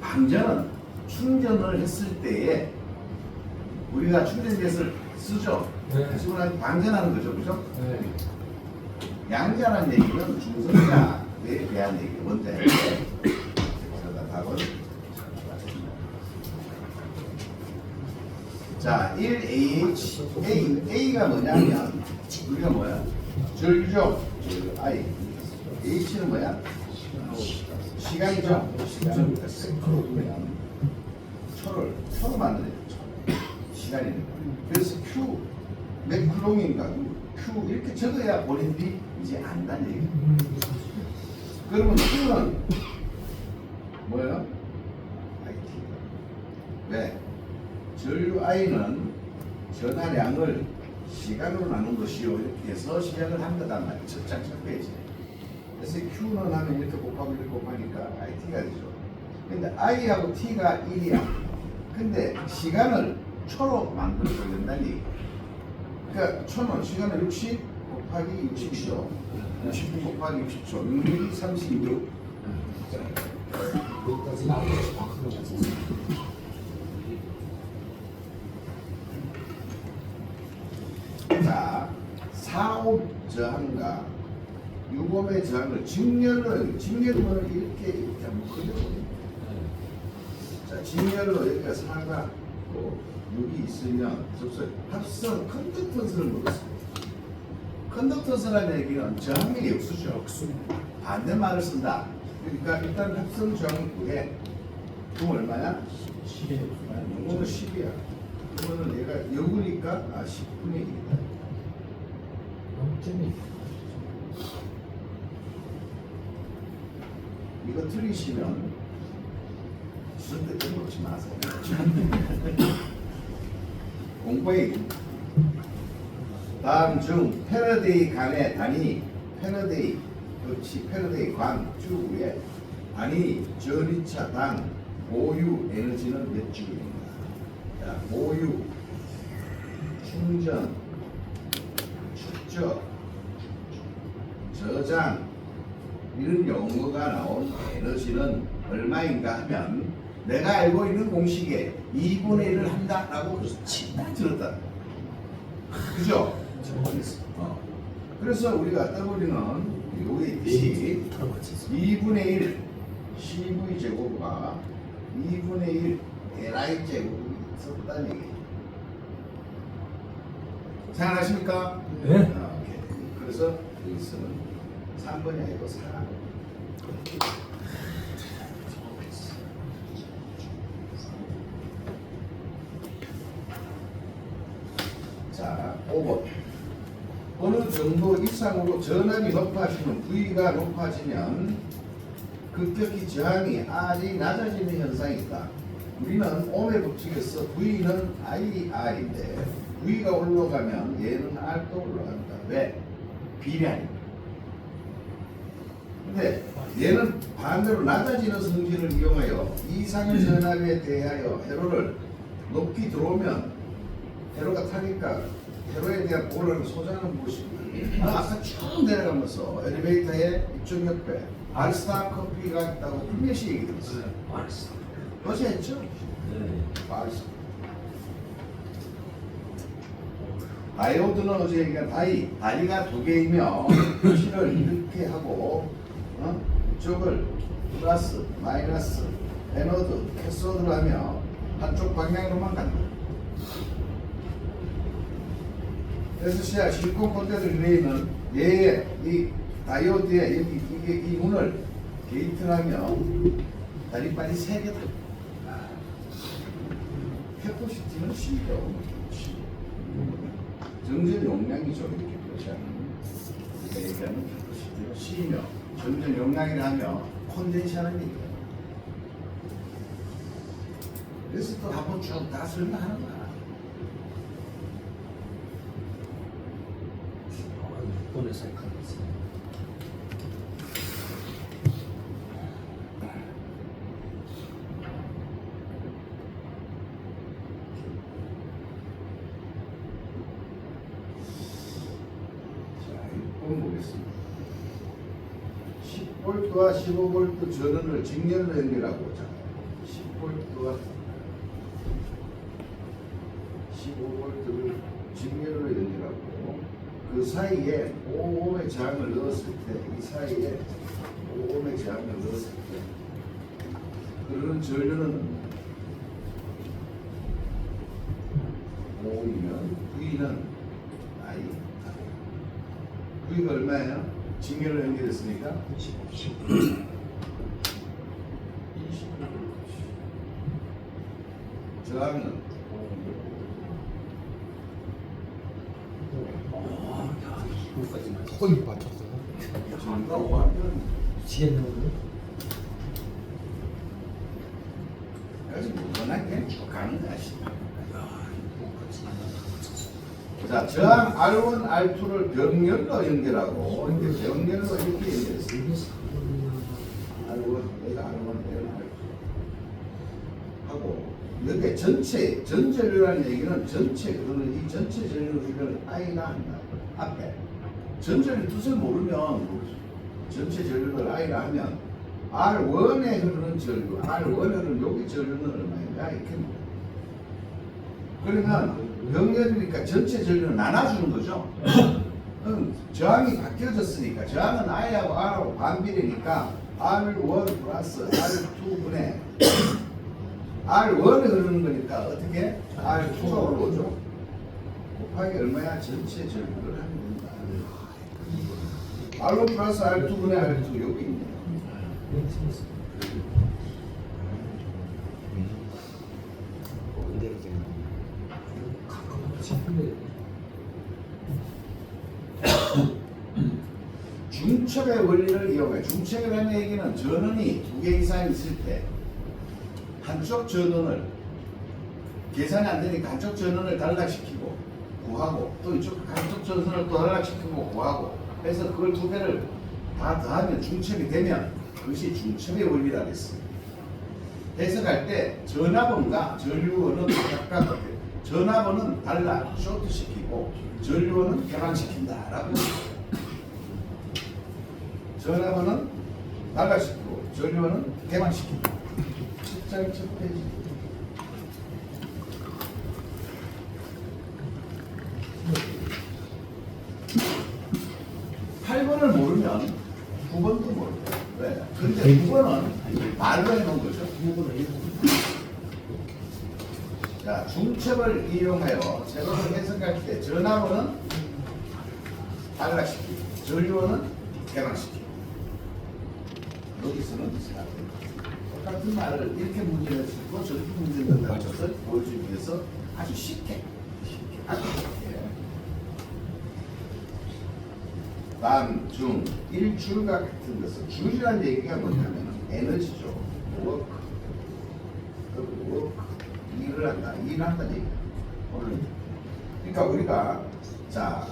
방전은 충전을 했을 때에 우리가 충전기를 쓰죠. 네. 하지만 방전하는 거죠, 그죠? 네. 양자라는 얘기는 중성자에 대한 얘기. 먼저 해요. 그래서 답은 자, 1AH A가 뭐냐면 우리가 뭐야? 절규죠. I. H는 뭐야? 시간이죠. 시간. 초를 만들어야 돼. 시간이니까. 그래서 Q 몇 쿨롱인가 Q 이렇게 적어야 본인들이 이제 안다는 얘기예요. 그러면 Q는 뭐예요? IT. 왜? 전류 I는 전하량을 시간으로 나눈 것이요 이렇게 해서 시작을 한 거단 말이에요. 첫 장 첫 페이지. 그래서 Q는 하면 이렇게 곱하고 이렇게 곱하니까 IT가 되죠. 근데 I하고 T가 1이야. 근데 시간을 초로 만들어야 된다는 얘기. 그러니까 초는 시간은 60 곱하기 60초. 60분 곱하기 60초. 6이 36. 여기까지는 안 되지. 바꾸는 거지. 자, 4옴 저항과 6옴의 저항을 직렬로 이렇게 한번 그려보세요. 자, 직렬로 여기가 4가 6이 있으면 합성 컨덕턴스를 먹었습니다. 컨덕턴스라는 얘기는 저항력이 없수죠. 반대말을 쓴다. 그러니까 일단 합성 저항 9에 그럼 얼마야? 10에 이거는 10이야. 그러면 얘가 0이니까 10분의 1이다. 0.2. 이거 틀리시면 절대 빼먹지 마세요. 공부해. 다음 중 패러데이 관의 단위 패러데이 그렇지 패러데이 관주 위에 단위 전이차 당 보유 에너지는 몇 줄입니다. 자, 보유, 충전, 축적, 저장 이런 용어가 나온 에너지는 얼마인가 하면 내가 알고 있는 공식에 2분의 1을 한다라고 그래서 친다 들었다. 그죠? 그래서 우리가 W는 여기 있듯이 2분의 1 CV 제곱과 2분의 1 LI 제곱이 있었다는 얘기예요. 생각하십니까? 네. 오케이. 그래서 여기서는 3번이 아니고 4. 자, 5번. 어느 정도 이상으로 전압이 높아지면 V가 높아지면 급격히 저항이 R이 낮아지는 현상이 있다. 우리는 옴의 법칙에서 V는 IR인데 V가 올라가면 얘는 R도 올라간다. 왜? 비례하니까. 근데 얘는 반대로 낮아지는 성질을 이용하여 이상의 전압에 대하여 회로를 높이 들어오면 회로가 타니까 회로에 대한 올라가는 소장은 무엇입니까? 아까 쭉 내려가면서 엘리베이터에 이쪽 옆에 알스타 커피가 있다고 분명히 얘기 들었어요. 어제 했죠? 알스타. 다이오드는 어제 얘기한 다이가 두 개이며 표시를 이렇게 하고 이쪽을 플러스, 마이너스, 에너드, 캐소드로 하며 한쪽 방향으로만 간다. 그래서 실리콘 콘덴서 릴레이는 얘의 이 다이오드에 이게 이 문을 게이트를 하면 다리빨이 3개다. 캐포시티는 10이죠. 정전 용량이죠. 이렇게 표시하는 우리가 얘기하는 캐포시티는 10이며 정전 용량이라 하면 콘덴서는 얘기예요. 그래서 또 한번 쭉 다 설명하는 거야. 6번에 생각했어요. 자, 6번 보겠습니다. 10V와 15V 전원을 직렬로 연결하고 자, 10V와 15V를 직렬로 연결하고 그 사이에 5ohm의 저항을 넣었을 때 이 사이에 5ohm의 저항을 넣었을 때 그러는 전류는 5이면 V는 I V가 얼마예요? 직렬로 연결했으니까 25V 저항은 이거까지만. 거의 맞췄어요. 전류가 완전 뒤에 넣으면 아주 무난하게 쭉 가는 거야. 자, 저항 R1, R2를 병렬로 연결하고 이렇게 병렬로 이렇게 연결했어요. R1, 여기가 R1, 여기가 R2 하고 여기 전체, 전전류라는 얘기는 전체, 그거는 이 전체 전류를 I나 한다. 앞에 전전류 뜻을 모르면 전체 전류를 I라 하면 R1에 흐르는 전류, R1에 흐르는 여기 전류는 얼마인가 이렇게 그러면 병렬이니까 전체 전류는 나눠주는 거죠. 저항이 바뀌어졌으니까 저항은 I하고 R하고 반비례니까 R1 플러스 R2분의 R1에 흐르는 거니까 어떻게 R2가 올라오죠. 곱하기 얼마야? 전체 전류를 하면 된다. R1 플러스 R2분의 R2 여기 있네요. 그대로 되는 거. 중첩의 원리를 이용해. 중첩이라는 얘기는 전원이 두 개 이상 있을 때 한쪽 전원을 계산이 안 되니까 한쪽 전원을 단락시키고 구하고 또 이쪽 한쪽 전선을 또 단락시키고 구하고 해서 그걸 두 개를 다 더하면 중첩이 되면 그것이 중첩의 원리라 그랬어요. 해석할 때 전압원과 전류원은 각각 전압원은 단락 쇼트시키고 전류원은 개방시킨다라고 했어요. 전압원은 단락시키고 전류원은 개방시킨다. 10장 첫 페이지. 8번을 모르면 9번도 모르고 왜? 근데 9번은 말로 해놓은 거죠. 9번은 자, 중첩을 이용하여 제로를 해석할 때 전압원은 단락시키고 전류원은 개방시키고 여기서는 똑같은 말을 이렇게 문제를 쓰고 저렇게 문제를 낸다는 것을 보여주기 위해서 아주 쉽게 아주 쉽게 반, 중, 일줄과 같은 것은 줄이라는 얘기가 뭐냐면 에너지죠. 워크, 일을 한다. 일을 한다는 얘기야. 오늘 그러니까 우리가 자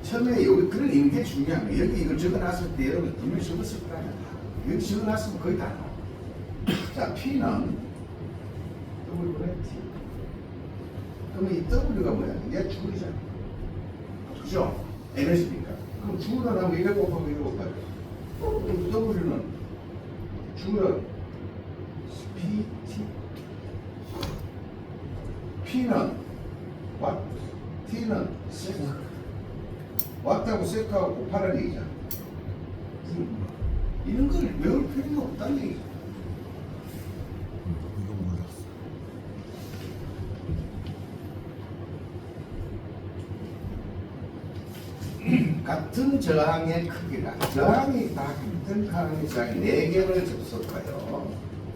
처음에 여기 그런 이게 중요한 거예요. 여기 이걸 적어놨을 때 여러분 분명히 적었을 거 아니야. 여기 적어놨으면 거의 다 나와. 자, P는 W분의 T. 그러면 이 W가 뭐야? 이게 줄이잖아. 그죠? 에너지니까. 그럼 줄을 하면 이거 곱하고 이거 곱하죠. 그럼 W는 줄은 PT. P는 왓, T는 세크. 왓하고 세크하고 곱하라는 얘기잖아. 이런 걸 외울 필요가 없다는 얘기죠. 이건 몰랐어. 같은 저항의 크기가 저항이 다 같은 저항의 저항이 4개를 접속하여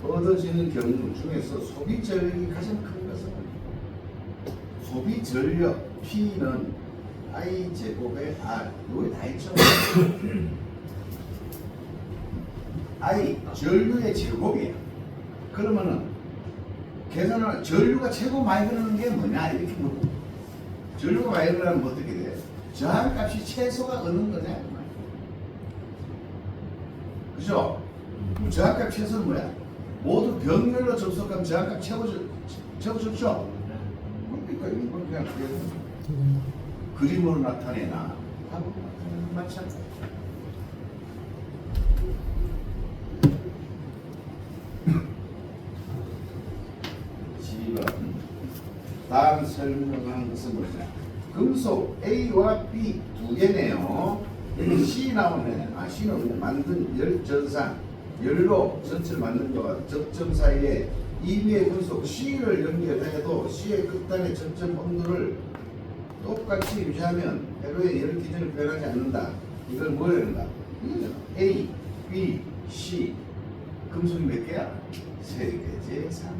얻어지는 경우 중에서 소비 전력이 가장 큰 것은 소비 전력 P는 I 제곱의 R 여기 다 있죠. I 전류의 제곱이야. 그러면은 계산을 전류가 최고 많이 흐르는 게 뭐냐 이렇게 물고 전류가 많이 흐르면 어떻게 돼? 저항값이 최소가 어느 거냐 그죠? 그럼 저항값 최소는 뭐야? 모두 병렬로 접속하면 저항값 최고죠? 그러니까 이건 그냥 그림으로 나타내나 하고 마찬가지. 다음 설명한 것은 뭐냐? 금속 A와 B 두 개네요. 여기 C 나오네. 아, C는 그냥 만든 열전상, 열로 전체를 만든 거와 접점 사이에 2위의 금속 C를 연결해도 C의 극단의 접점 온도를 똑같이 유지하면 회로의 열 기준을 변하지 않는다. 이걸 뭐라 그런다? A, B, C. 금속이 몇 개야? 3개, 제3.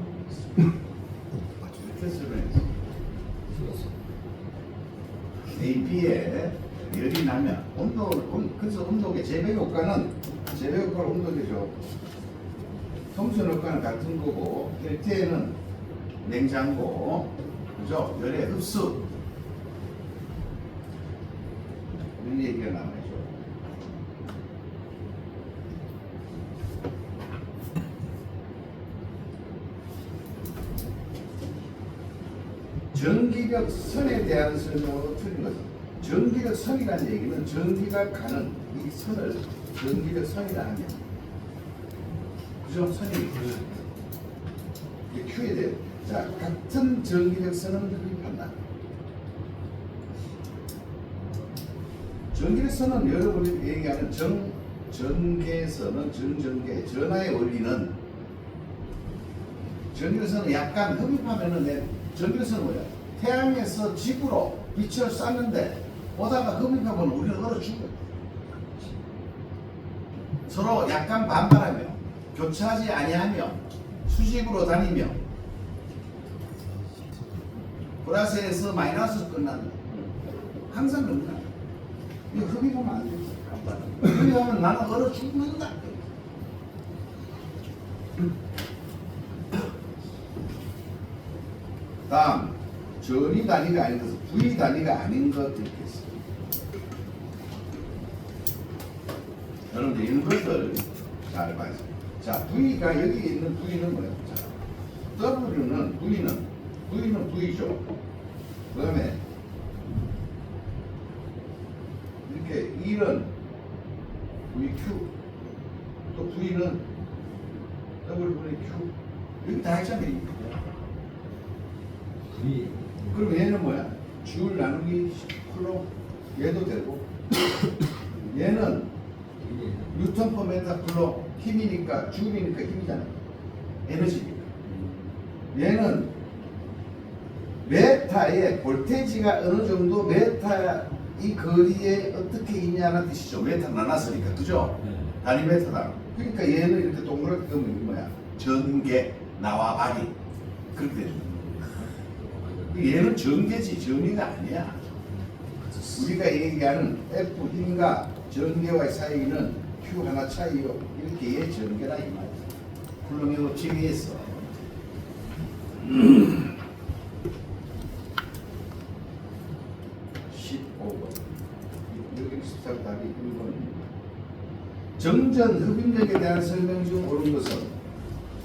이렇게 설명했어. A, B에 열이 나면 그래서 온도계 재배 효과는 온도계죠. 통신 효과는 같은 거고 1태에는 냉장고, 그죠? 열의 흡수 이런 얘기가 나와요. 전기력 선에 대한 설명으로 틀린 거죠. 전기력 선이라는 얘기는 전기가 가는 이 선을 전기력 선이라 하면, 그죠? 선이 이게 Q에 대해 자 같은 전기력 선은 흡입한다. 전기력 선은 여러분이 얘기하는 전개선은 정전개 전하의 원리는 전기력 선은 약간 흡입하면은 전기력 선은 뭐야? 태양에서 지구로 빛을 쐈는데 오다가 흡입하면 우리는 얼어 죽어요. 서로 약간 반발하며 교차하지 아니하며 수직으로 다니며 플러스에서 마이너스로 끝난다. 항상 그런다. 이거 흡입하면 안 되지. 흡입하면 나는 얼어 죽는다. 다음 전위 단위가 아닌 것은 부위 단위가 아닌 것 읽겠습니다. 여러분들 이런 것들 잘 봐요. 자, 부위가 여기 있는 부위는 뭐예요? 자, W는 부위는 부위죠. 그 다음에 이렇게 1은 부위 Q, 또 부위는 W분의 Q. 여기 다 했잖아요. 그럼 얘는 뭐야? 줄 나누기 10%로 얘도 되고 얘는 뉴턴 퍼 메타 풀로 힘이니까 줄이니까 힘이잖아. 에너지니까. 얘는 메타의 볼테이지가 어느 정도 메타 이 거리에 어떻게 있냐는 뜻이죠. 메타 나눴으니까. 그죠? 단위 메타다. 그러니까 얘는 이렇게 동그랗게 그으면 이게 뭐야? 전개 나와바리. 그렇게 되는 거야. 얘는 전개지 전위가 아니야. 우리가 얘기하는 F 힘과 전개와의 사이는 Q 하나 차이요. 이렇게 얘 전개다 이 말이야. 쿨럼의 법칙에 의해서 15번 여기 14번 답이 1번입니다. 정전 흡입력에 대한 설명 중 옳은 것은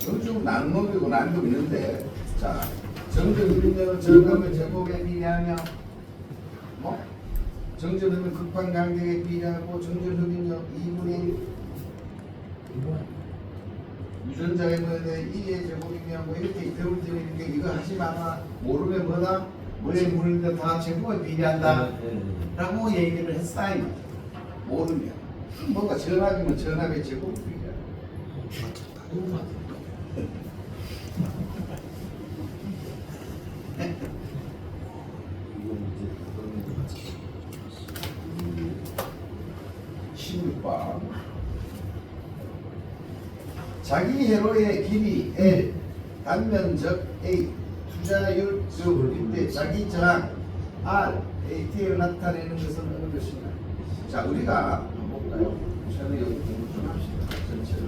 여기 좀 난놈이고 난도 있는데 자 정전 흡입력은 저감의 제곱에 비례하며 뭐? 정전 흡입 극판 간격에 비례하고 정전 흡입력 2분의 1 유전자의 뭐에 2의 제곱이며 뭐 이렇게 배울 때는 이렇게 이거 하지 마라 모르면 뭐다? 뭐에 물는데 다 제곱에 비례한다 라고 얘기를 했어요. 모르면 뭐가 전압이면 전압의 제곱에 비례한다. 16번 자기 회로의 길이 L 단면적 A 투자율 때 자기 저항 R AT를 나타내는 것은 어느 것인가? 자 우리가 한번 볼까요? 저는 여기 공부 좀 합시다. 전체를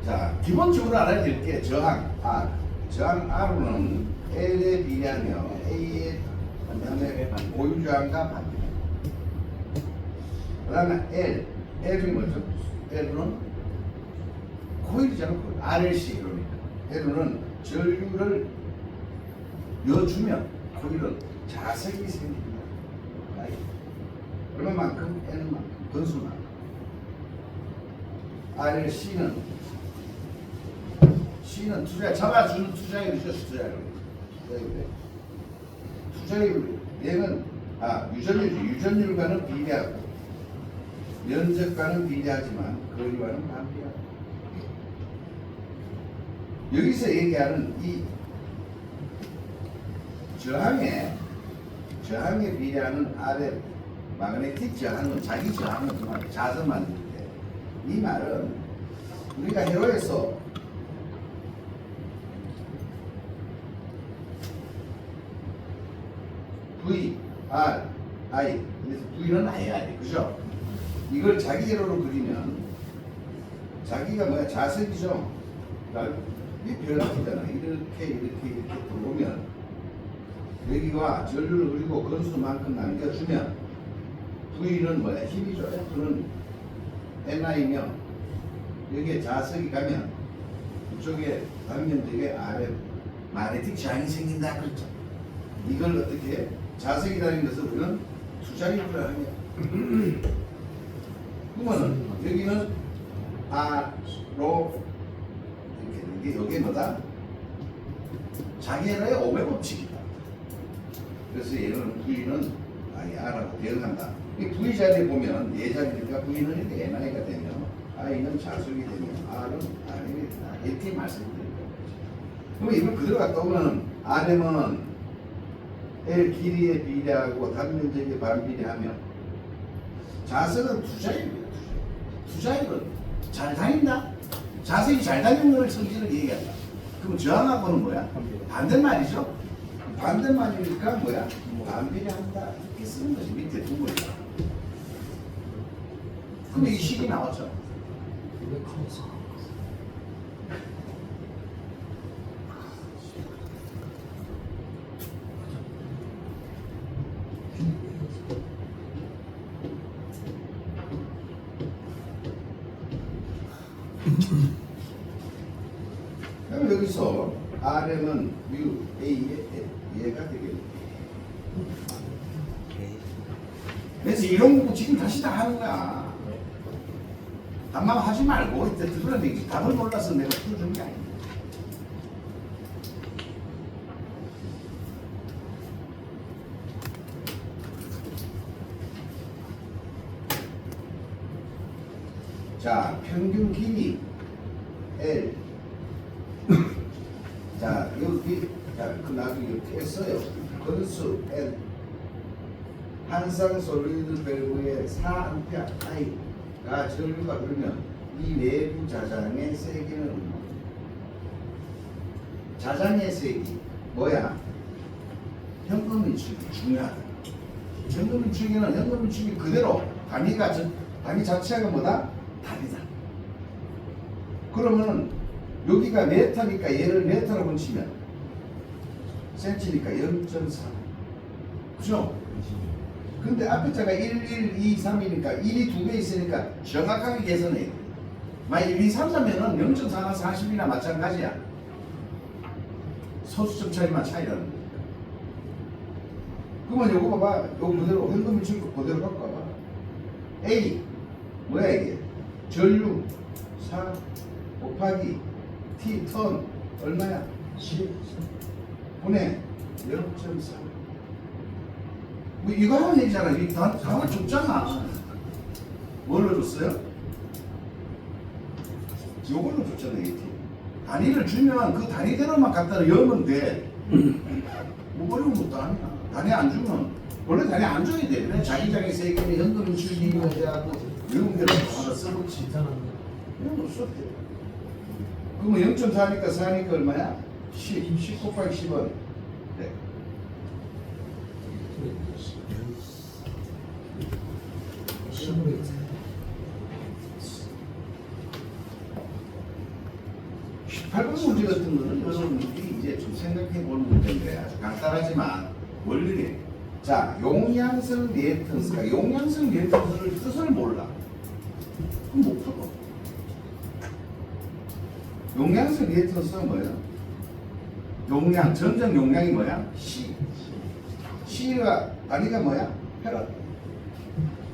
자 기본적으로 알아야 될 게 저항 R 저항 R은 L에 비례하며 A의 그다음에 고유저항과 반대. 그다음에 L이 뭐죠? L은 코일이잖아. 코일. RLC 그러니까 L은 전류를 여주면 코일은 자석이 생깁니다. 얼마만큼? N만큼. 건수만큼. R C는 투자 잡아주는 투자율이죠. 투자율. 투자율 얘는 유전율이죠. 유전율과는 비례하고 면적과는 비례하지만 거리와는 반비례하고. 여기서 얘기하는 이 저항에 비례하는 RF 마그네틱 저항은 자기 저항은 그 말이에요. 자선 만들 때. 이 말은 우리가 회로에서 V, R, I 그래서 V는 IR 그죠? 이걸 자기 회로로 그리면 자기가 뭐야? 자석이죠? 그러니까 이 변화기잖아. 이렇게 들어오면 여기가 전류를 그리고 건수만큼 남겨주면 V는 뭐야? 힘이죠. F는 NI면 여기에 자석이 가면 이쪽에 당면되게 RF 마그네틱 저항이 생긴다 그랬죠. 이걸 어떻게 해? 자석이라는 것을 우리는 투자율을 하냐. 그러면은 여기는 R로 이렇게 되는 게 여기에 뭐다? 자기의 오매 법칙이다. 그래서 얘는 V는 R하고 대응한다. 이 V 자리에 보면 얘 자리니까 V는 이렇게 NI가 되면 I는 자석이 되면 R은 R이 된다. 이렇게 말씀드립니다. 그럼 이걸 그대로 갖다 오면 Rm은 L 길이에 비례하고 단면적에 반비례하면 자석은 투자율이에요. 투자율은 잘 다닌다. 자석이 잘 다니는 걸 성질을 얘기한다. 그럼 저항하고는 뭐야? 반대말이죠. 반대말이니까 뭐야? 반비례한다. 이렇게 쓰는 거지. 밑에 두 번이야. 그럼 이 식이 나왔죠. 왜 커서? 그럼 여기서 RM은 뮤 A의 얘가 되겠네. 그래서 이런 거 지금 다시 다 하는 거야. 단만 하지 말고 이제 들으라는 답을 몰라서 내가 풀어주는 게 아니야. 자, 평균 길이 L. 자, 여기, 그 나중에 이렇게 했어요. 건수 N. 한상 솔리드 밸브의 4A I가 전류가 그러면 이 내부 자장의 세기는 자장의 세기 뭐야? 현금 인축이 중요하다. 현금 인축에는 현금 인축이 그대로 단위 자체가 뭐다? 답이다. 그러면 여기가 메타니까 얘를 메타로 붙이면 센치니까 0.3 그죠? 근데 앞에 자가 1, 1, 2, 3이니까 1이 두 배 있으니까 정확하게 계산해야 돼. 만약 1, 2, 3, 3면은 0.4나 40이나 마찬가지야. 소수점 차이만 차이라는 거야. 그러면 요거 봐봐. 요거 그대로 현금 인축 그대로 바꿔봐. A 뭐야 이게? 전류 4 곱하기 T 턴 얼마야? 10 분의 0.3 뭐 이거 하면 되잖아. 이 답을 줬잖아. 뭘로 줬어요? 요걸로 줬잖아. 이 단위를 주면 그 단위대로만 갖다 넣으면 돼. 뭐 어려운 것도 아니야. 단위 안 주면 원래 단위 안 줘야 돼. 그래 자기장의 세계에 현금 인출이 해야고 이런 대로 하나 써놓지. 이런 거 써도 돼. 그러면 0.4니까 4니까 얼마야? 10 곱하기 10은 네. 신으로 18번 문제 같은 거는 여러분들이 이제 좀 생각해 보는 문제인데 아주 간단하지만 원리래. 자, 용량성 리액턴스가 용량성 리액턴스를 뜻을 몰라. 그럼 못 풀어. 용량성 리액턴스가 뭐야? 용량, 전적 용량이 뭐야? C. C가 단위가 뭐야? 페라.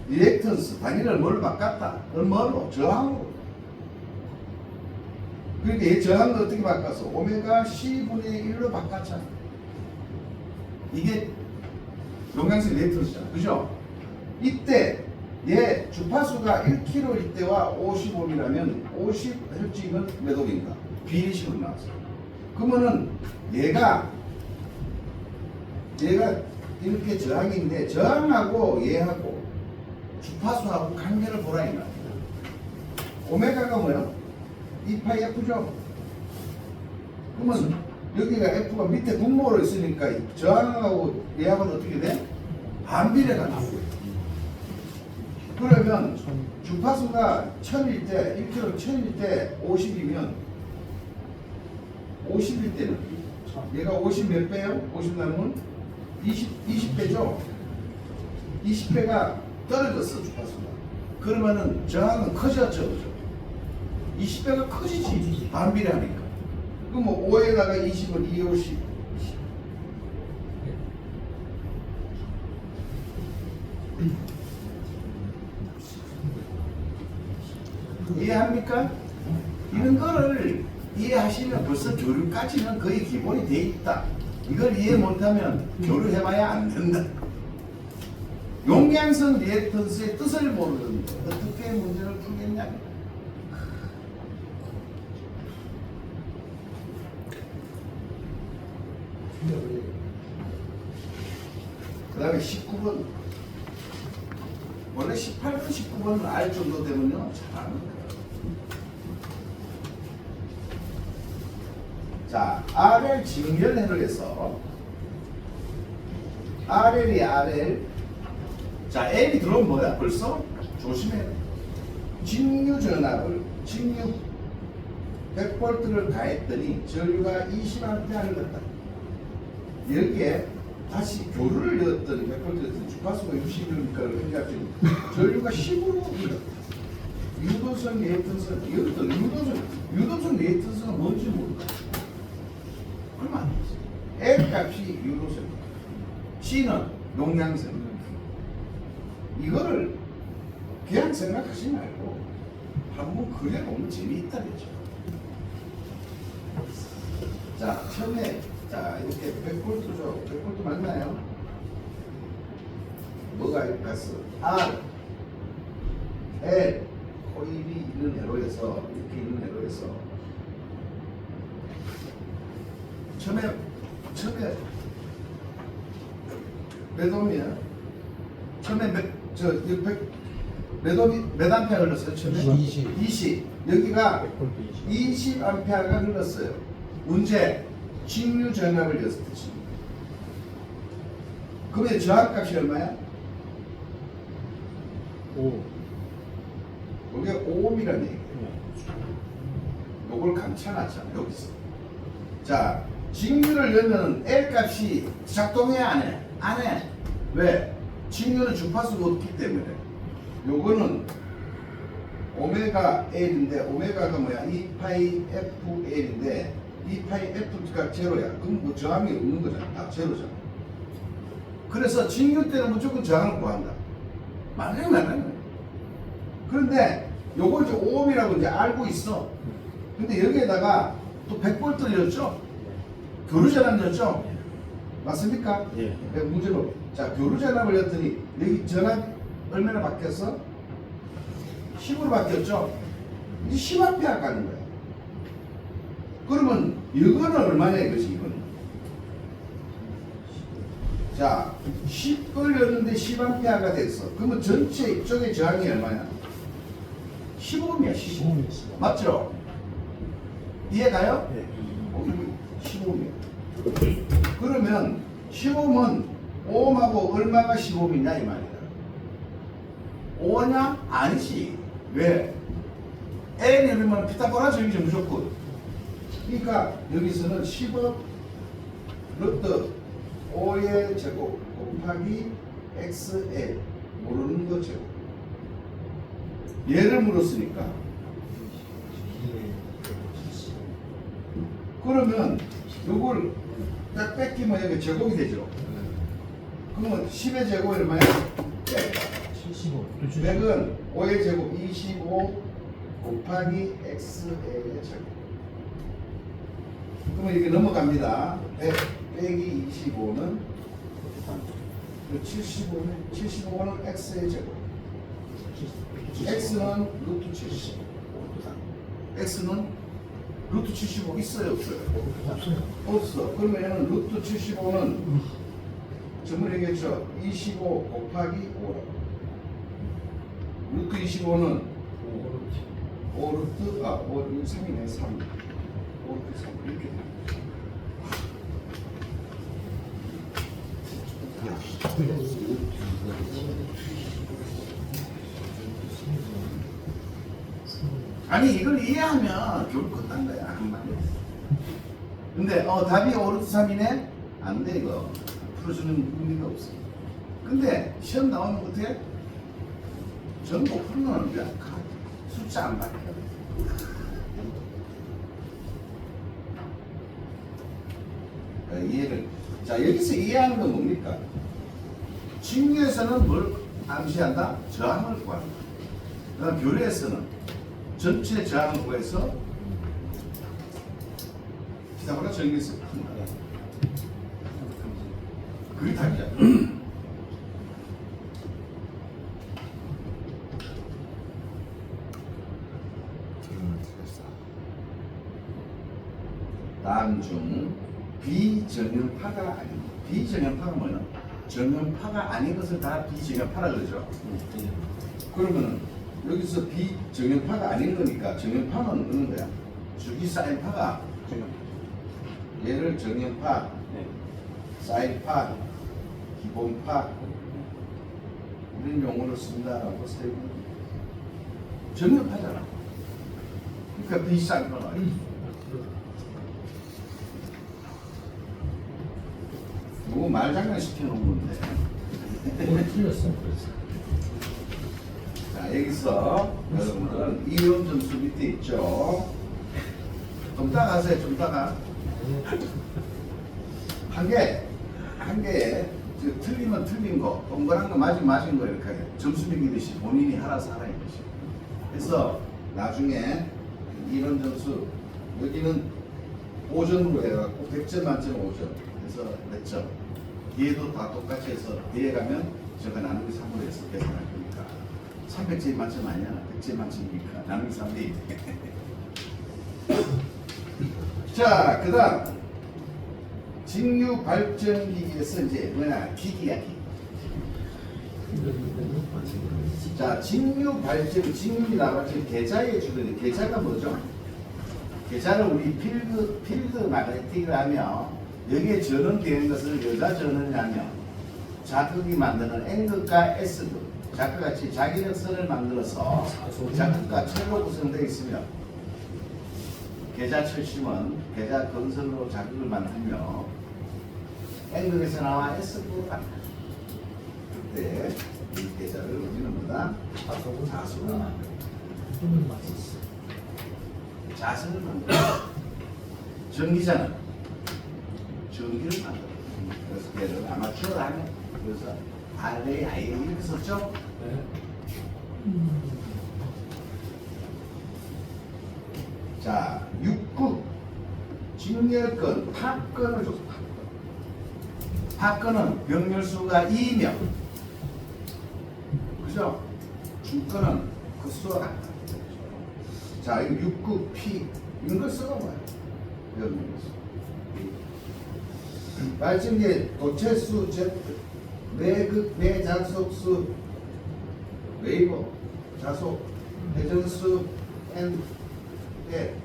리액턴스 단위를 뭘로 바꿨다? 뭘로? 저항으로. 그러니까 얘 저항을 어떻게 바꿨어? 오메가 C분의 1로 바꿨잖아. 이게 용량성 레이턴스잖아. 그죠? 이때 얘 주파수가 1kHz 때와 55이라면 50Hz는 몇 옴인가? 비례식으로 나왔어. 그러면은 얘가 이렇게 저항인데 저항하고 얘하고 주파수하고 관계를 보라 이 말이야. 오메가가 뭐야? 2파이 F죠? 그러면 여기가 F가 밑에 분모로 있으니까 저항하고 얘하고는 어떻게 돼? 반비례가 나오고. 그러면 주파수가 1000일 때 1kg 1000일 때 50이면 50일 때는 얘가 50 몇 배요? 50 나누면 20배죠? 20배가 떨어졌어 주파수가. 그러면은 저항은 커졌죠, 그죠? 20배가 커지지 반비례하니까. 그럼 뭐 5에다가 20은 2, 50. 이해합니까? 이런 거를 이해하시면 벌써 교류까지는 거의 기본이 돼 있다. 이걸 이해 못하면 교류해봐야 안 된다. 용량성 리액턴스의 뜻을 모르는데 어떻게 문제를 풀겠냐. 그 다음에 19번. 원래 18번, 19번은 알 정도 되면요, 잘하는 거예요. 자, RL 직면회를 해서 RL이 RL. 자, L이 들어오면 뭐야? 벌써? 조심해야 돼. 직류 전압을, 직류 100V를 가했더니 전류가 20A를 넣었다. 여기에 다시 교류를 넣었더니 100V였더니 주파수가 60이니까 굉장히 전류가 10으로 밀었다. 유도성 리액턴스는 이것도 유도성 리액턴스가 뭔지 모르다. 얼마 안 됐어. L 값이 유도성, C는 용량성. 이거를 그냥 생각하지 말고 한번 그려보면 재미있다 그죠. 자, 처음에 자 이렇게 100V죠. 100V 맞나요? 뭐가 갔어? R, L, 코일이 있는 회로에서 이렇게 있는 회로에서 처음에 몇 옴이야? 처음에 몇 암페어 흘렀어요? 처음에 20. 여기가 20 암페어가 흘렀어요. 문제 직류 전압을 넣었을 때. 그러면 저항값이 얼마야? 5. 이게 5옴이라는 얘기예요. 요걸 감춰놨잖아 여기서. 자, 직류를 넣으면 L 값이 작동해 안 해? 안 해. 왜? 직류는 주파수가 없기 때문에. 요거는 오메가 L인데 오메가가 뭐야? 2파이 FL인데 2파이 F가 제로야. 그럼 뭐 저항이 없는 거잖아. 다 제로잖아. 그래서 직류 때는 무조건 저항을 구한다. 맞아요. 그런데 요걸 이제 5옴이라고 이제 알고 있어. 근데 여기에다가 또 100V를 넣었죠? 교류전압 넣었죠? 맞습니까? 예. 문제로. 자, 교류전압을 넣었더니 여기 전압 얼마나 바뀌었어? 10으로 바뀌었죠? 이제 10A 가는 거야. 그러면 이거는 얼마냐 이거지, 이거는. 자, 10을 넣었는데 10A가 됐어. 그러면 전체 이쪽의 저항이 얼마냐? 15옴이야, 15옴. 맞죠? 이해가요? 예. 15옴이야. 그러면 15옴은 5옴하고 얼마가 15옴이냐 이 말이야. 5냐? 아니지. 왜? N이 그러면 피타고라스 여기서 무조건. 그러니까 여기서는 10억 루트 5의 제곱 곱하기 XL 모르는 거 제곱. 얘를 물었으니까. 그러면 요걸 딱 뺏기면 여기 제곱이 되죠. 그러면 10의 제곱이 얼마야? 100. 75. 100은 5의 제곱 25 곱하기 XL의 제곱. 그러면 이렇게 넘어갑니다. 100 빼기 25는 75는 x의 제곱. x는 루트 70. x는 루트 75 있어요, 없어요? 없어요. 없어. 그러면 루트 75는 전부 얘기했죠. 25 곱하기 5. 루트 25는 5 루트 3이네 3. 5 루트 3 이렇게 돼. 아니 이걸 이해하면 결국 끝난 거야 한마디. 근데 답이 5 루트 3이네? 안 돼 이거. 풀어주는 의미가 없어. 근데 시험 나오면 어떻게? 전부 풀어놓는 거야. 숫자 안 바뀌어. 이해를. 자 여기서 이해하는 건 뭡니까? 직류에서는 뭘 암시한다? 저항을 구한다. 그다음 교류에서는 전체 저항을 구해서 피타고라 정리해서 푼다. 그게 답이야. 다음 중 비정형파가 아닌 비정형파가 뭐냐? 정형파가 아닌 것을 다 비정형파라 그러죠. 그러면은 여기서 비정형파가 아닌 거니까 정형파는 어느 거야? 주기 사인파가 얘를 정형파, 사인파, 기본파 이런 용어를 쓴다라고 쓰고 정형파잖아. 그러니까 비사인파가 누구 말장난 시켜놓은 건데. 오늘 틀렸어. 자 여기서 여러분들은 이론 점수 밑에 있죠. 좀 따가 하세요. 좀 따가. 한 개에 틀리면 틀린 거, 동그란 거 맞은 거 이렇게 점수 매기듯이 본인이 알아서 하라 이것이. 그래서 나중에 이런 점수 여기는 5점으로 해갖고 100점 만점 5점. 그래서 몇 점? 뒤에도 다 똑같이 해서 뒤에 가면 제가 나누기 3으로 해서 계산할 거니까 300점 만점 아니야. 100점 만점이니까 나누기 3대 2. 자, 그 다음 직류 발전기에서 이제 뭐냐 기기야 기기. 자, 직류 발전 직류이 나왔지 계좌에 주거든요. 계좌가 뭐죠? 계좌를 우리 필드 마그네틱을 하면 여기에 전원되는 것을 여자 전원이라면 자극이 만드는 N극과 S극 자극 같이 자기력선을 만들어서 자극과 철로 구성되어 있으며 계좌 철심은 계좌 건선으로 자극을 만들며 N극에서 나와 S극으로 간다. 그때 이 계좌를 우리는 뭐다? 자수로 만든다. 자선을 만든다. 전기자는 전기를 만들어. 그래서 걔를 아마추어를 하면 그래서 RAI 이렇게 썼죠? 네. 자, 6급 직렬권 파권을 줬어. 파권은 병렬수가 2명. 그죠? 중권은 그 수와 같다. 자, 이거 6급 P 이런 걸 써봐요. 병렬수. 발전기의 도체수 Z, 내극, 내자속수, 웨이버, 자속, 회전수, N,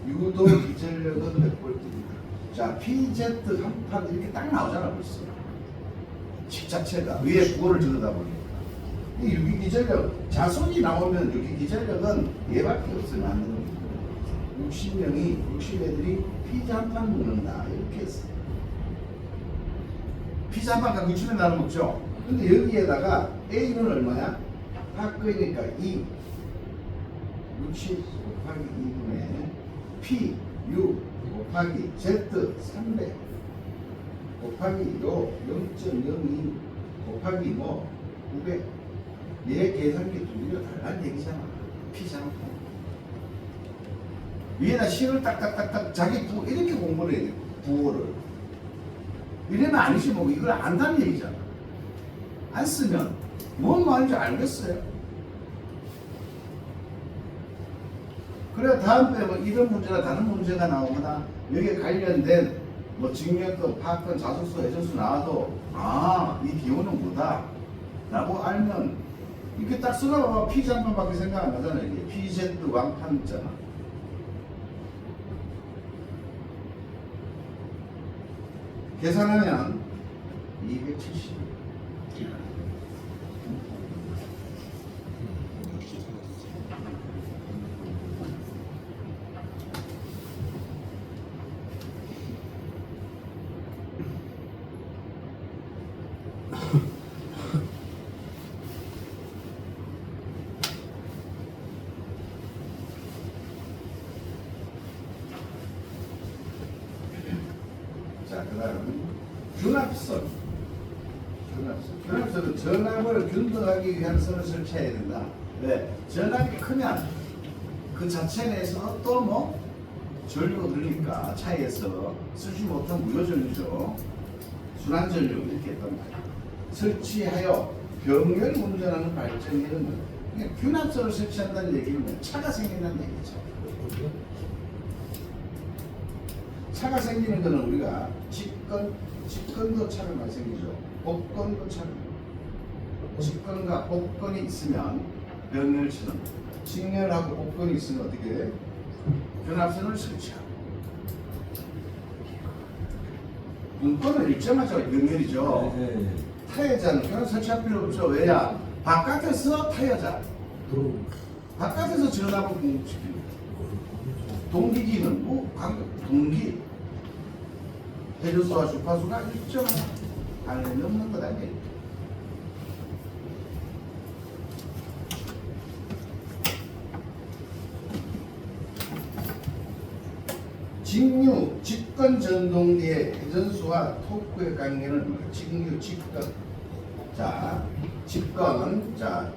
유도 기전력은 몇 볼트입니다. 자, PZ 한판 이렇게 딱 나오잖아 벌써. 식 자체가 위에 구호를 들여다보니까. 이 유기 기전력, 자손이 나오면 유기 기전력은 얘밖에 없어요. 만드는 60애들이 피자 한 판 먹는다 이렇게 했어요. 피자 한 판과 60에 나눠 먹죠. 근데 여기에다가 A는 얼마야? 파크니까 2 60 곱하기 2분의 P, U 곱하기 Z 300 곱하기 요 0.02 곱하기 뭐 900 얘 계산기 두 개가 달라는 얘기잖아. 피자 한 판. 위에다 실을 딱딱딱딱 자기 부 이렇게 공부를 해야 돼. 구호를. 이러면 아니지 뭐 이걸 안다는 얘기잖아. 안 쓰면 뭔 말인지 알겠어요. 그래 다음번에 뭐 이런 문제나 다른 문제가 나오거나 여기에 관련된 뭐 증명도 파악권 자소서 해전수 나와도 이 기호는 뭐다 라고 알면 이렇게 딱 써놔봐. 피장판밖에 생각 안 나잖아. 이게 PZ 왕판 있잖아. 계산하면 270. 역시 틀렸어. 자, 그 다음 균합선. 균합선은 전압을 균등하기 위한 선을 설치해야 된다. 왜? 전압이 크면 그 자체 내에서 또 뭐 전류가 흐르니까 차이에서 쓰지 못한 무효전류죠. 순환전류 이렇게 했단 말이야. 설치하여 병렬 운전하는 발전기는 균합선을 설치한다는 얘기는 차가 생긴다는 얘기죠. 차가 생기는 거는 우리가 직건도 차가 많이 생기죠. 복건도 차가. 직건과 복건이 있으면 병렬처럼 직렬하고 복건이 있으면 어떻게 돼? 변압선을 설치하고. 분건은 일정하죠. 병렬이죠. 타여자는 변압 설치할 필요 없죠. 왜냐? 바깥에서 타여자. 바깥에서 전압을 공급시키는 거예요. 동기기는 뭐 동기 해전수와 주파수가 일정한 안에 넘는 것 아니에요. 직류, 직권 전동기의 회전수와 토크의 관계는 뭐예요? 직류, 직권. 자, 직권, 자,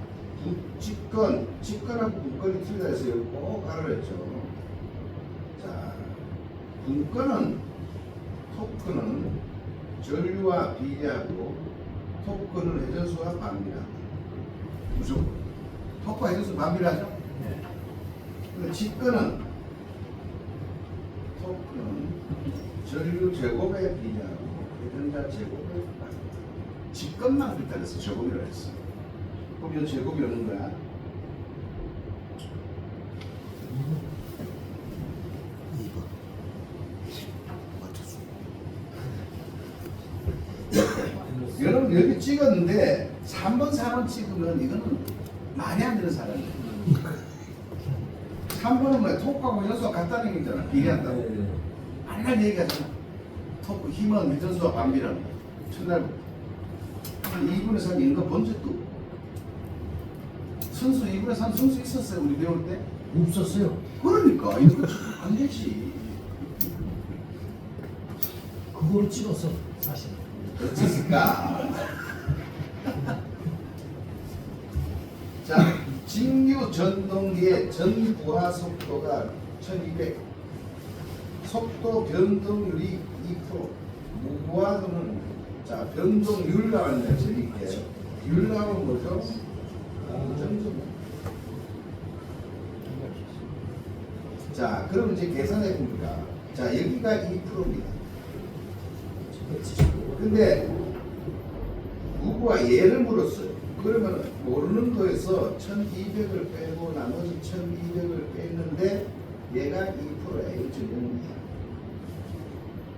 직권하고 분권이 틀리다 해서 이거 꼭 알아냈죠. 자, 분권은, 토크는 전류와 비례하고, 토크는 회전수와 반비례한다. 무조건. 토크와 회전수 반비례하죠? 근데 직권은 토크는 전류 제곱에 비례하고 회전자 제곱에 반비례한다. 직권만 그랬다 그래서 제곱이라 했어. 그럼 이 제곱이 오는 거야. 2번. 맞췄어. 여러분 여기 찍었는데 3번, 4번 찍으면 이거는 말이 안 되는 사람이에요. 3번은 뭐야? 토크하고 회전수가 같다는 얘기잖아. 비례한다고. 맨날 얘기하잖아. 토크 힘은 회전수와 반비례한다. 첫날부터. 2분의 3 이런 거 본 적도 없고. 선수 2분의 3 선수 있었어요 우리 배울 때? 없었어요. 그러니까 이거 안 되지. 그거로 찍었어, 사실. 어쨌을까? 자, 직류 전동기의 전부하 속도가 1200. 속도 변동률이 2%. 무부하도는 자 변동률 나왔네. 재밌게. 율 나오는 뭐죠? 자, 그럼 이제 계산해 봅니다. 자, 여기가 2%입니다. 근데 누구와 얘를 물었어요. 그러면 모르는 거에서 1200을 빼고 나머지 1200을 뺐는데 얘가 2%야. 1.0이야.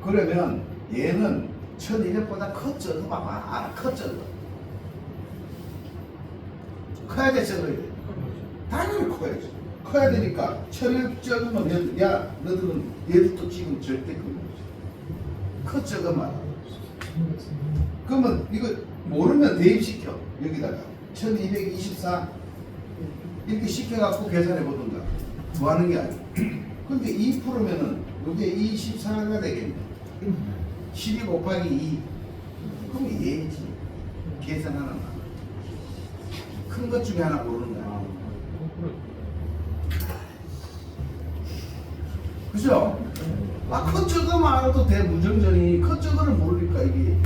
그러면 얘는 1200보다 커져. 봐봐. 알아. 커져. 커야 돼, 적어야 돼. 당연히 커야지. 커야 되니까 1200 적으면 야, 너들은 얘들도 지금 절대 그런 거지. 커 적어 말아. 그러면 이거 모르면 대입시켜. 여기다가 1224 이렇게 시켜갖고 계산해 보던가. 뭐 하는 게 아니야. 근데 2%면은 이게 24가 되겠네. 12 곱하기 2. 그럼 얘지. 계산 하나. 큰 것 중에 하나 고르는 거야. 그죠? 커저거만 알아도 대무정전이 커저거를 모르니까 이게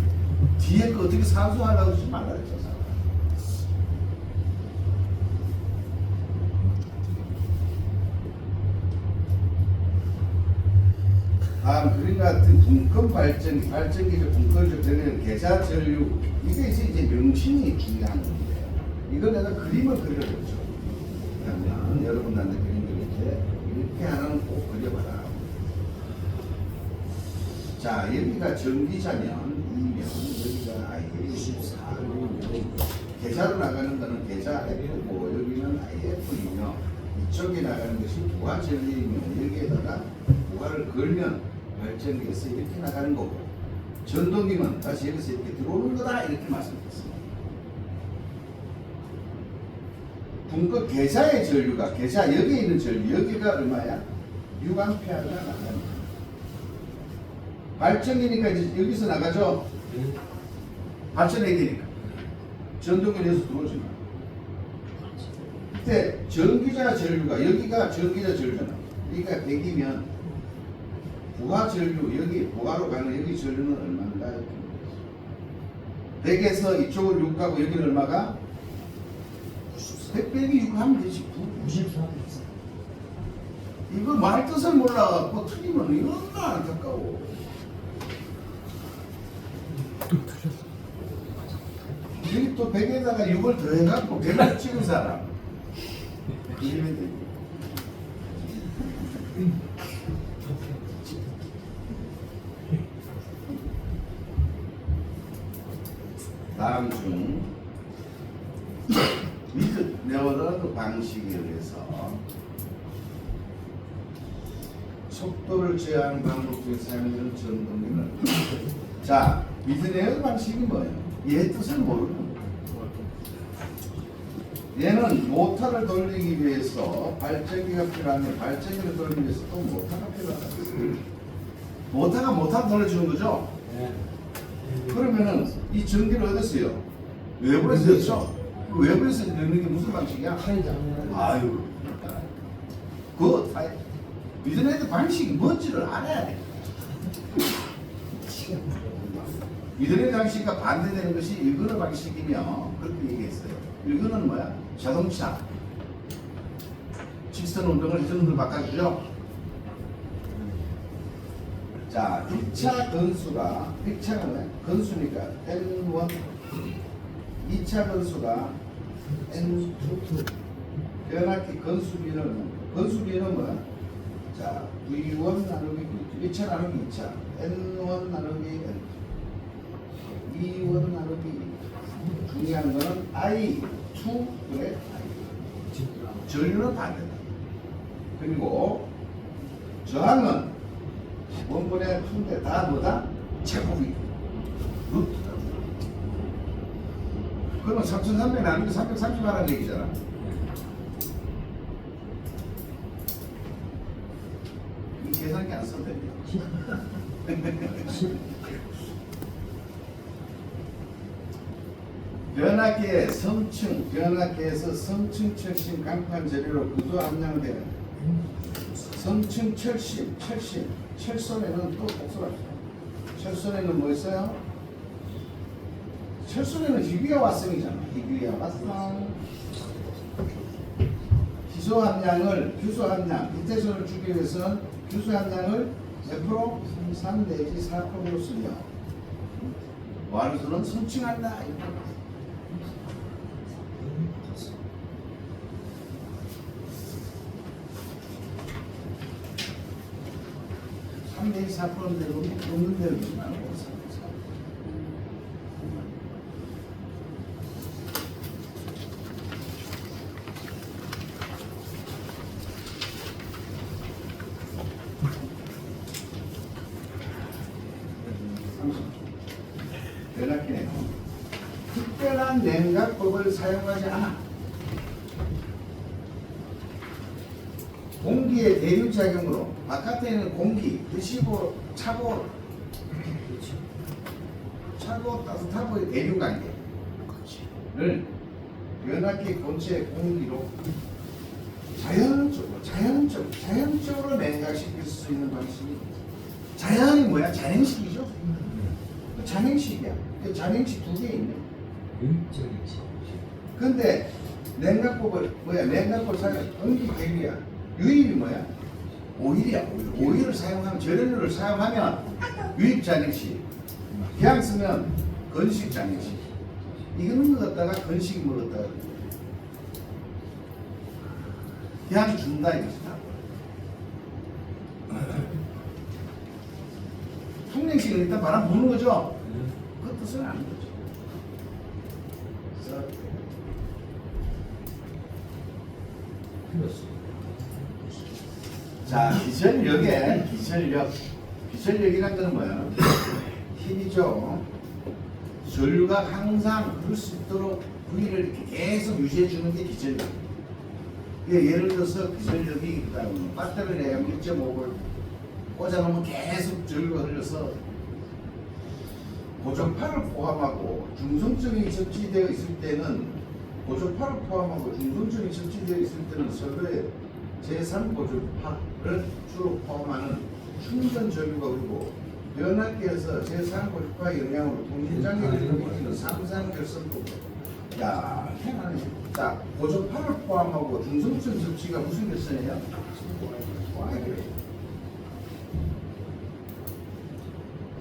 뒤에 거 어떻게 사수하려고 하지 말라 그랬죠. 다음 그림 같은 분권 발전기적 분권적 전력 계좌 전류 이게 이제 명칭이 중요한 건데 이걸 내가 그림을 그려줬죠. 그러면 여러분한테 그림 그릴 때 이렇게 하나는 꼭 그려봐라. 자 여기가 전기자면 2면 여기가 IF14 계좌로 나가는 거는 계좌 F고 여기는 IF이며 이쪽에 나가는 것이 부하 전류이며 여기에다가 부하를 걸면 발전기에서 이렇게 나가는 거고 전동기는 다시 여기서 이렇게 들어오는 거다 이렇게 말씀드렸습니다. 분권 계좌의 전류가 계좌 여기에 있는 전류 여기가 얼마야? 6A가 나가는 발전기니까 이제 여기서 나가죠. 발전해야 되니까 전동기는 여기서 들어오지 마. 그때 전기자 전류가 여기가 전기자 전류잖아. 여기가 100이면 부하 전류 여기 부하로 가는 여기 전류는 얼마인가? 100에서 이쪽을 6 가고 여기는 얼마가? 100 빼기 6 하면 되지. 94. 이거 말 뜻을 몰라갖고 틀리면 이거 얼마나 안타까워. 여기 또 100에다가 6을 더해갖고 100을 찍은 사람 이러면 돼. 다음 중 미드 네버런드 방식에 의해서 속도를 제어하는 방법 중에 사용되는 전동기는 자 미드 네버런드 방식이 뭐예요? 얘 뜻을 모르는 거예요. 얘는 모터를 돌리기 위해서 발전기가 필요하면 발전기를 돌리기 위해서 또 모터가 필요하다. 모터가 모터 돌려주는 거죠? 그러면은 이 전기를 얻었어요. 외부에서 얻죠? 그 외부에서 넣는 게 무슨 방식이야? 아유, 그 미드네트 방식이 뭔지를 알아야 돼. 미드네트 방식과 반대되는 것이 일근어 방식이며 그렇게 얘기했어요. 일근어는 뭐야? 자동차 직선 운동을 전원으로 바꿔주죠. 자, 1차 건수가 1차가 뭐야? 건수니까 N1 2차 건수가 N2 변압기 건수비는 뭐야? 자, V1 나누기 V2 1차 나누기 2차 N1 나누기 N2 E1 나누기 중요한 거는 I2 그래 전류는 반대다. 그리고 저항은 원본의 2인데 다 뭐다? 제곱이 루트다. 그러면 3,300 나누기 330하라는 얘기잖아. 이 계산기 안 써도 됩니다. 변압기의 변압기에서 성층 철심 강판 재료로 구조 함량되는 성층 철심 철선에는 또 복수합시다. 철선에는 뭐 있어요? 철선에는 희귀화 왓성이잖아. 희귀화 왓성. 기소 함량을 규소 함량 이태선을 주기 위해서는 규소 함량을 몇 프로? 3 내지 4%로 쓰며 와르수는 성층한다. 3 내지 4%인데 없는 데는 얼마나 연락기네요. 특별한 냉각법을 사용하지 않아. 공기의 대류작용으로 바깥에 있는 공기, 드시고 차고 따뜻하고의 대류관계를 연락기 본체의 공기로 자연적으로 냉각시킬 수 있는 방식이 자연이 뭐야? 잔행식이죠. 잔행식이야. 그 잔행식 두 개 있네. 유입적이지. 근데 냉각법을 뭐야? 냉각법 사용 음기 계류야. 유입이 뭐야? 오일이야. 오일을 사용하면 재료를 사용하면 유입 잔행식. 그냥 쓰면 건식 잔행식. 이거는 먹었다가 건식 먹었다가 그냥 준다 이것이다. 풍냉식은 일단 바람 부는 거죠. 그 뜻은 아닌 거죠. 그렇습니다. 자, 기전력이란 거는 뭐야? 힘이죠. 전류가 항상 흐를 수 있도록 V를 이렇게 계속 유지해 주는 게 기전력. 예를 들어서 기전력이 배터리를 1.5V 꽂아놓으면 계속 전류가 흘러서 고전파를 포함하고 중성점이 접지되어 있을 때는 고전파를 포함하고 중성점이 접지되어 있을 때는 서로의 제3 고전파를 주로 포함하는 충전 전류가 흐르고 변압기에서 제3 고전파의 영향으로 통신장애를 일으키는 삼산 결선도. 야, 희한하네. 자, 고전파를 포함하고 중성점 접지가 무슨 결선이에요? Y결선.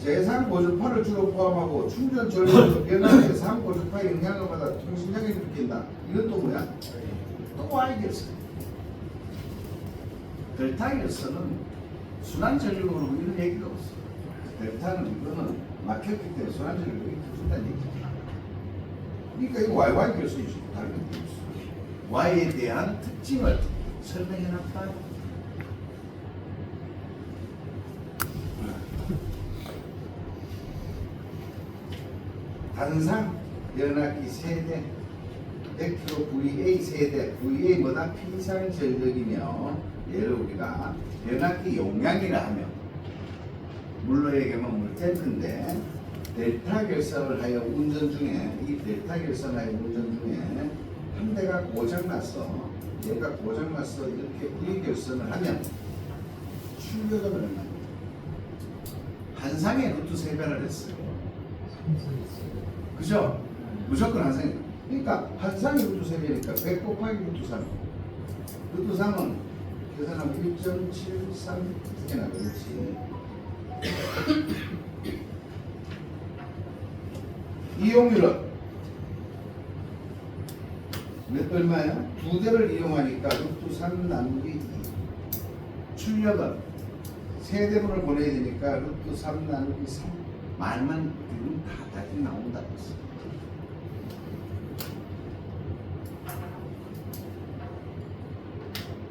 제3 고전파를 주로 포함하고 충전 전류로 변화의 제3 고전파의 영향을 받아 통신장애를 일으킨다. 이건 또 뭐야? 또 Y결선. 델타 결선은 순환 전류로 이런 얘기가 없어. 델타는 이거는 막혔기 때문에 순환 전류로 터진다는 얘기죠. 그러니까 이거 YY 결선이죠. 다른 게 없어. Y에 대한 특징을 설명해놨다. 단상 변압기 세대 100kg VA 세대 VA 뭐다 피상 전력이며 예를 우리가 변압기 용량이라 하면 물로 얘기하면 물탱크인데 델타 결선을 하여 운전 중에 이 델타 결선을 하여 운전 중에 한 대가 고장났어. 얘가 고장났어. 이렇게 V 결선을 하면 출력은 얼마나? 한 상에 루트 3배를 했어요. 그죠? 무조건 한 상에. 그러니까 한 상에 루트 3배니까 100 곱하기 루트 3. 루트 3은 계산하면 1.73 어떻게 나가겠지? 이용률은 몇 얼마야? 두 대를 이용하니까 루트 3 나누기 2. 출력은 세 대분을 보내야 되니까 루트 3 나누기 3. 말만 들으면 다 나온다.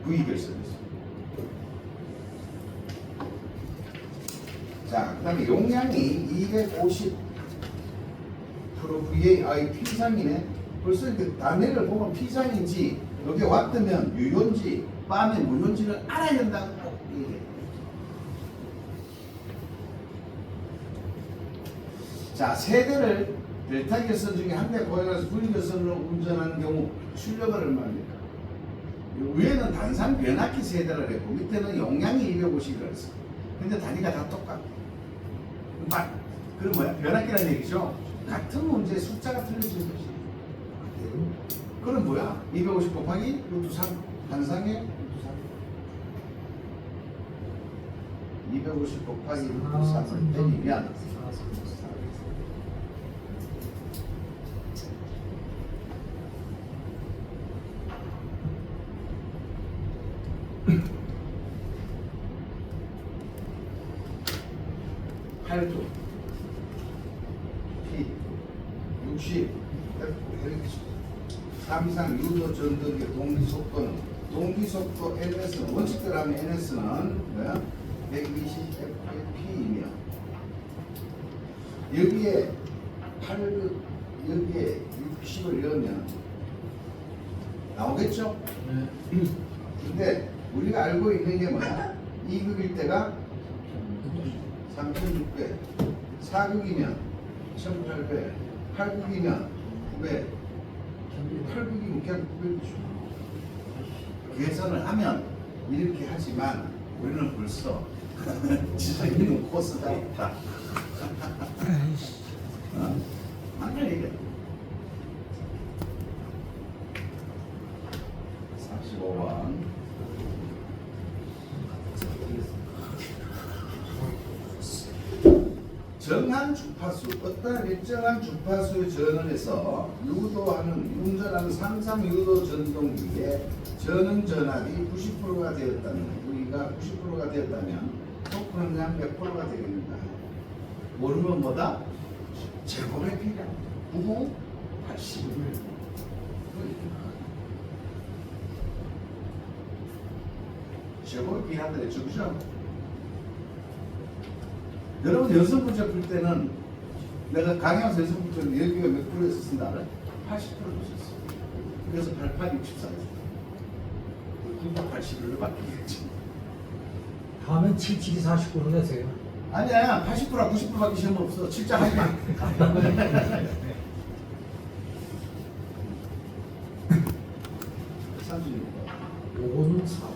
V 결선이죠. 자, 그 다음에 용량이 250 VA, P상이네. 벌써 이렇게 단위를 보면 P상인지 여기 왔다면 유효인지 밤에 무효인지를 알아야 된다고 꼭 얘기해. 자, 세대를 델타 결선 중에 한 대 고장나서 V 결선으로 운전하는 경우 출력을 얼마입니까? 위에는 단상 변압기 세대를 했고 밑에는 용량이 250이라고 했어. 근데 단위가 다 똑같아. 그럼 뭐야? 변압기라는 얘기죠. 같은 문제 숫자가 틀려지는 거지. 그럼 뭐야? 250 곱하기 루트 3 단상에 루트 3 250 곱하기 루트 3을 때리면 8도 P 60 3이상 유도 전등의 동기속도는 동기속도 NS는 원칙대로 하면 NS는 뭐야? 120 FP이며 여기에 8 여기에 60을 넣으면 나오겠죠? 근데 우리가 알고 있는 게 뭐야? 2극일 때가 3600, 4극이면 1800, 8극이면 900, 8극이면 그냥 900이죠. 계산을 하면 이렇게 하지만 우리는 벌써 지성이는 코스가 있다. 맞는 얘기야. 35번. 정한 주파수, 어떤 일정한 주파수 전원에서 유도하는, 운전하는 상상 유도 전동기에 전원 전압이 90%가 되었다면, 우리가 90%가 되었다면 토크는 그냥 100%가 되겠습니다. 모르면 뭐다? 제곱의 비량 9, 80을 제곱의 비량들이 적으죠. 여러분 연습 문제 풀 때는 내가 강의하면서 연습 문제 여기가 몇 프로에서 쓴다 알아요? 80% 줬었어. 그래서 88, 64였어. 980을 바뀌겠지. 다음엔 77이 49로 내세요. 아니야, 80%랑 90%밖에 시험 없어. 7장 하지 마. 요거는 4.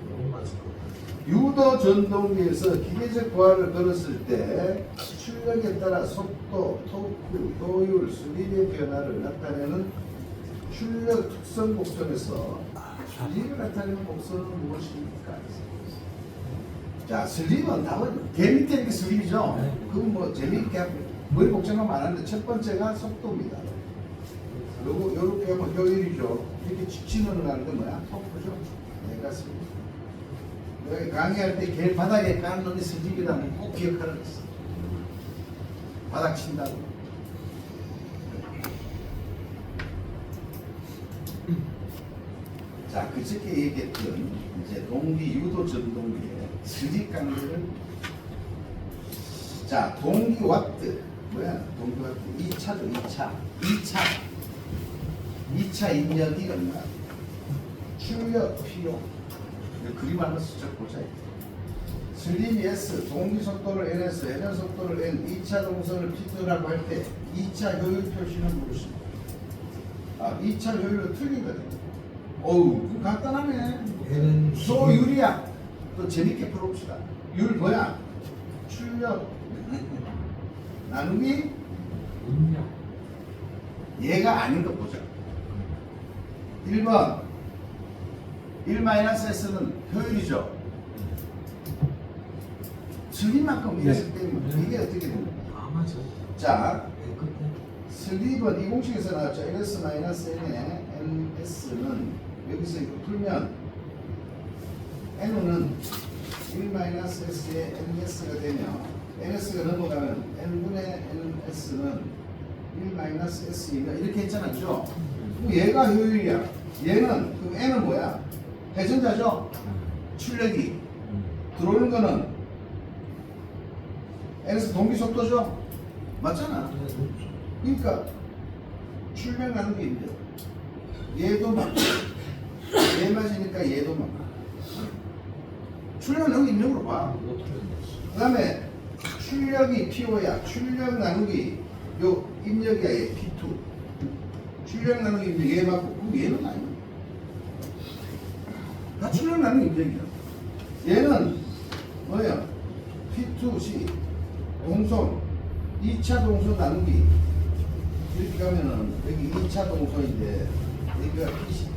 요건 맞을 거. 유도 전동기에서 기계적 부하를 걸었을 때 출력에 따라 속도, 토크, 도율, 슬립의 변화를 나타내는 출력 특성 곡선에서 슬립을 나타내는 곡선은 무엇입니까? 자, 슬립은 답은 개 밑에 이렇게 슬립이죠. 네. 그건 뭐 재미있게 하고 머리 복잡하면 안 하는데 첫 번째가 속도입니다. 요렇게 하면 효율이죠. 이렇게 직진으로 가는 건 뭐야? 토크죠. 얘가 슬립. 여기 강의할 때 개 바닥에 까는 놈이 슬립이라면 꼭 기억하라 그랬어. 바닥 친다고. 자, 그저께 얘기했던 이제 동기 유도 전동기의 슬립 관계를, 자, 동기 와트 뭐야? 동기 와트 2차죠. 2차 입력이 얼마? 출력 필요. 그림 하나 슬쩍 보자. 슬립이 S, 동기 속도를 N에서 회전 속도를 N, 2차 동선을 P2라고 할 때 2차 효율 표시는 무엇입니까? 아, 2차 효율은 틀리거든. 어우, 그럼 간단하네. 얘는 소율이야. 또 재밌게 풀어봅시다. 율 뭐야? 출력 나누기 운명. 얘가 아닌 거 보자. 1번 1-S는 효율이죠. 슬립만큼 이랬을 때 이게 어떻게 됩니까? 아 맞아. 자, 네, 끝에. 슬립은 이 공식에서 나왔죠. ns-n의 ns는 여기서 이거 풀면 n은 1-s의 ns가 되며 ns가 넘어가면 n분의 ns는 1-s이면 이렇게 했잖아, 그죠? 그럼 얘가 효율이야. 얘는 그럼 n은 뭐야? 회전자죠. 출력이 들어오는 거는 n에서 동기 속도죠. 맞잖아. 그러니까 출력 나누기 인력. 얘도 맞고 얘 맞으니까 얘도 맞고. 출력 나누기 인력으로 봐. 그 다음에 출력이 P5야. 출력 나누기 요 입력이야. 얘 P2. 출력 나누기 입력 얘 맞고. 그럼 얘는 아니야. 다 출력 나누기 입력이야. 얘는 뭐야? P2C 동선 2차 동선 나누기 이렇게 가면은 여기 2차 동선인데 여기가 P2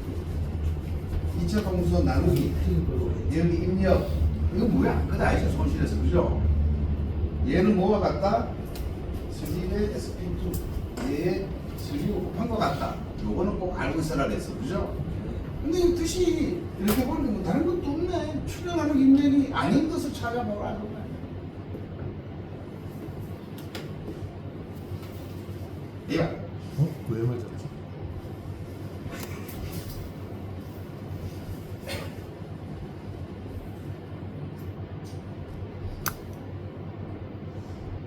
2차 동선 나누기 여기 입력 이거 뭐야? 그거 아니죠 손실에서 그죠? 얘는 뭐와 같다? 슬립의 SP2 얘의 슬립을 곱한 것 같다. 요거는 꼭 알고 있어라 그랬어 그죠? 근데 이 뜻이 이렇게 보는데 뭐 다른 것도 없네. 출력하는 입력이 아닌 것을 찾아보라는 거야. 얘가 어? 왜 맞았지?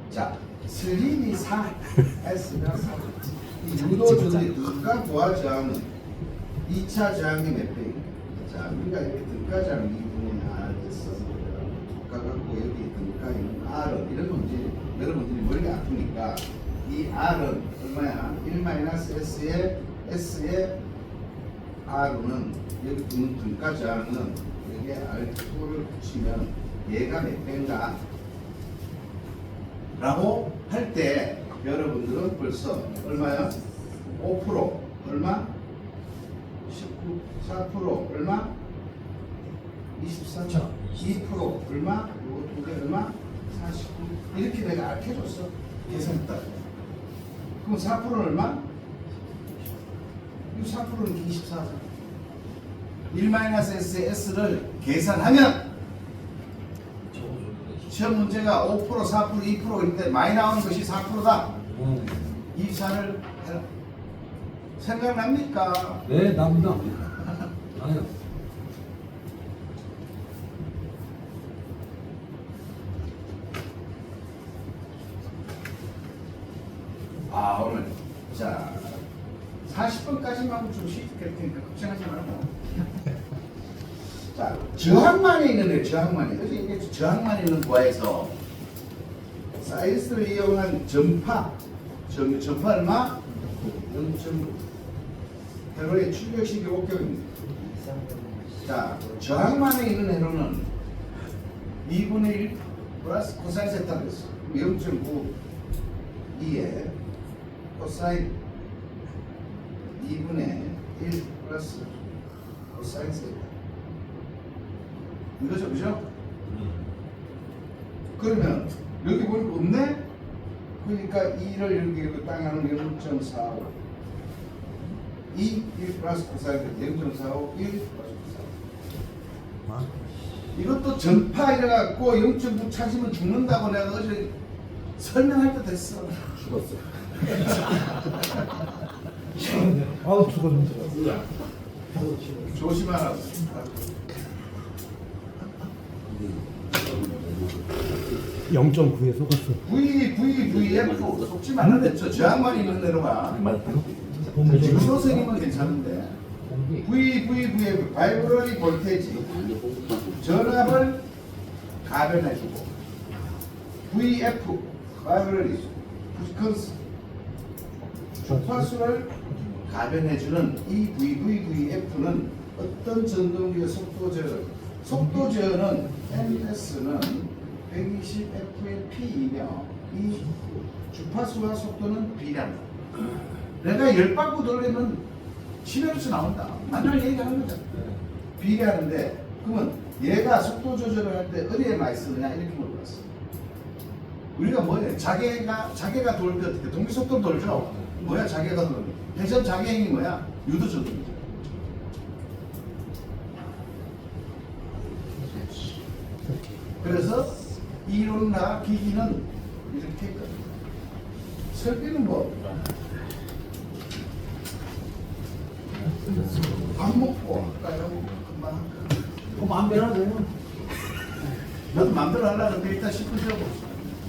자, 슬립이 4, S가 4. 이 유도 전의 등가 부하 저항은 2차 저항의 몇 배입니까? 자, 우리가 이렇게 등가 저항 이 부분에 R을 써서 가갖고 여기 등가에는 R은 이런 문제 여러분들이 머리가 아프니까 이 R은 얼마야? 1-S의 S의 R는 여기 등가 저항은 여기에 R2를 붙이면 얘가 몇 배인가 라고 할 때 여러분들은 벌써 얼마야? 5% 얼마? 19, 4% 얼마? 24, 2% 얼마? 이거 두 개 얼마? 49 이렇게 내가 알려줬어. 계산했다. 그럼 4%는 얼마? 이 4%는 24잖아. 1-S의 S를 계산하면 시험 문제가 5%, 4%, 2%일 때 많이 나오는 것이 4%다. 24를 해라. 생각납니까? 네, 납니다. 아유. 오늘 자 40분까지만 좀 쉽게 될 테니까 걱정하지 말고. 자 저항만이 있는데 저항만이 그래서 이게 저항만 있는 과에서 사이언스를 이용한 전파 전파 얼마? 0.9 회로의 출력식이 5격입니다. 자 저항만에 있는 회로는 2분의 1 플러스 코사인 세타가 있어. 0.9 2에 코사인 2분의 1 플러스 코사인 세타 이거죠, 그죠? 그러면 여기 보니까 없네? 그러니까 2를 여기 딱 나누면 0.45 2, 1 플러스 코사인 0.45 1 플러스 코사인 이것도 전파 이래갖고 0.9 찾으면 죽는다고 내가 어제 설명할 때 됐어. 죽었어. 아우 죽었는데. 조심하라고. 네. 0.9에 속았어. VF 속지 말라 그랬죠. 저항만 있는 대로가. 주소생이면 괜찮은데. VF 바이브러리 볼테이지 전압을 가변해주고 VF 바이브러리 프리퀀스 주파수를 가변해주는 이 VVVF는 어떤 전동기의 속도 제어는 MS는 120F의 P이며 이 주파수와 속도는 비례한다. 내가 10바퀴 돌리면 10Hz 나온다. 만날 얘기하는 거죠. 비례하는데 그러면 얘가 속도 조절을 할 때 어디에 많이 쓰느냐 이렇게 물어봤어. 우리가 뭐냐 자개가 돌 때 어떻게 동기 속도 돌죠. 뭐야 자개가 돌 때 회전 자개행이 뭐야 유도 전동이죠. 그래서 이론과 기기는 이렇게 있거든요. 설비는 뭐 밥 먹고 할까요? 금방 마음대로 하세요. 나도 맘대로 하려는데 일단 10분 쉬어보자.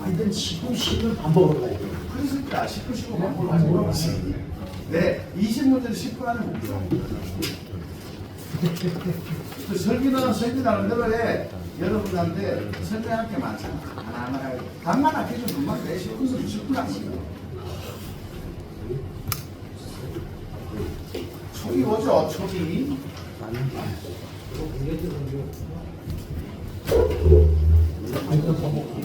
일단 10분 쉬면 밥 먹으러 가야 돼. 그러니까 10분 쉬고 밥 먹으러 가지. 네, 20문제를 10분 안에 못 풀어. 그 설비 나름대로 해. 여러분한테 설명할 게 많잖아. 하나하나 해. 답만 아껴주면 금방 돼. 10분 안 걸려. 촉이 오죠, 촉이. 일단 밥 먹고.